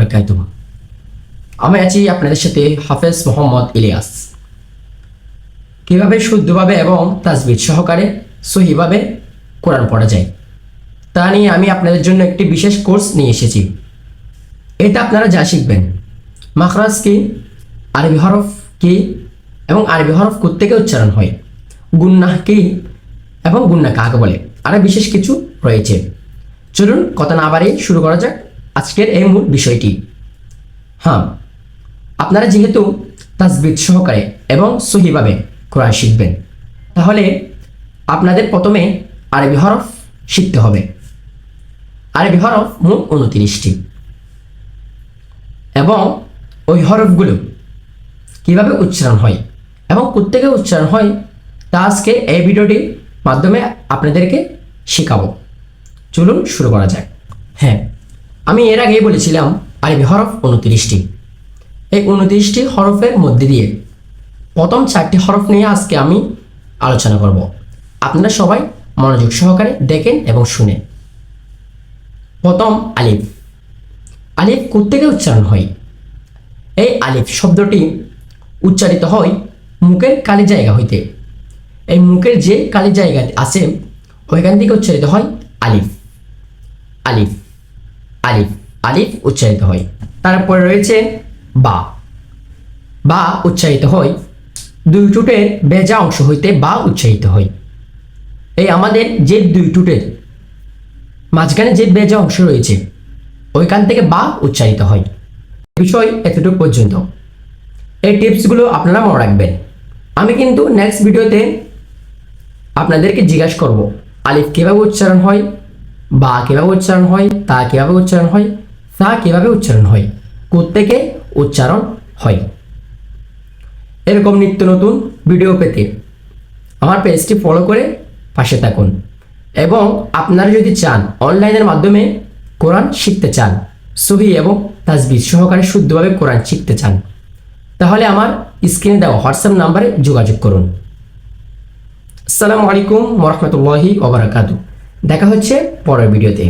বারাকাতুহু। আমি আছি আপনাদের সাথে হাফেজ মোহাম্মদ ইলিয়াস। কিভাবে শুদ্ধভাবে এবং তাজবিদ সহকারে সহিভাবে কোরআন পড়া যায় তা নিয়ে আমি আপনাদের জন্য একটি বিশেষ কোর্স নিয়ে এসেছি। এটা আপনারা যা শিখবেন, মাখরাজ কি, আরবি হরফ কি এবং আরবি হরফ কোত্থেকে উচ্চারণ হয়, গুন্নাহ কি এবং গুন্না কাকে বলে, আরও বিশেষ কিছু রয়েছে। চলুন কথা না বাড়িয়ে শুরু করা যাক আজকের এই মূল বিষয়টি। হ্যাঁ, আপনারা যেহেতু তাজবিদ সহকারে এবং সহিভাবে কোরআন শিখবেন, তাহলে আপনাদের প্রথমে আরবি হরফ শিখতে হবে। আরবি হরফ মোট 29টি এবং ওই হরফগুলো কীভাবে উচ্চারণ হয় এবং কোত্থেকে উচ্চারণ হয় তা আজকে এই ভিডিওটির মাধ্যমে আপনাদেরকে শেখাবো। চলুন শুরু করা যাক। হ্যাঁ, আমি এর আগেই বলেছিলাম আরবি হরফ 29টি। এই 29টি হরফের মধ্যে দিয়ে প্রথম 4টি হরফ নিয়ে আজকে আমি আলোচনা করব। আপনারা সবাই মনোযোগ সহকারে দেখেন এবং শুনেন। প্রথম আলিফ। আলিফ কোত্থেকে উচ্চারণ হয়? এই আলিফ শব্দটি উচ্চারিত হয় মুখের কালি জায়গা হইতে। এই মুখের যে কালি জায়গা আছে ওইখান থেকে উচ্চারিত হয় আলিফ। আলিফ আলিফ আলিফ উচ্চারিত হয়। তারপরে রয়েছে বা। বা উচ্চারিত হয় দুই ঠোঁটের বেজা অংশ হইতে বা উচ্চারিত হয়। এই আমাদের যে দুই ঠোঁটের মাঝখানে যে বেজা অংশ রয়েছে ওইখান থেকে বা উচ্চারিত হয়। বিষয় এতটুকু পর্যন্ত। এই টিপসগুলো আপনারা মনে রাখবেন। আমি কিন্তু নেক্সট ভিডিওতে আপনাদেরকে জিজ্ঞাসা করব আলিফ কীভাবে উচ্চারণ হয়, বা কীভাবে উচ্চারণ হয়, তা কীভাবে উচ্চারণ হয়, সা কীভাবে উচ্চারণ হয়, কোত্থেকে উচ্চারণ হয়। এরকম নিত্য নতুন ভিডিও পেতে আমার পেজটি ফলো করে পাশে থাকুন। এবং আপনারা যদি চান অনলাইনের মাধ্যমে কোরআন শিখতে চান, সহি এবং তাজবিদ সহকারে শুদ্ধভাবে কোরআন শিখতে চান, তাহলে আমার স্ক্রিনে দেওয়া হোয়াটসঅ্যাপ নাম্বারে যোগাযোগ করুন। আসসালামু আলাইকুম ওয়া রাহমাতুল্লাহি ওয়া বারাকাতুহু। দেখা হচ্ছে পরের ভিডিওতে।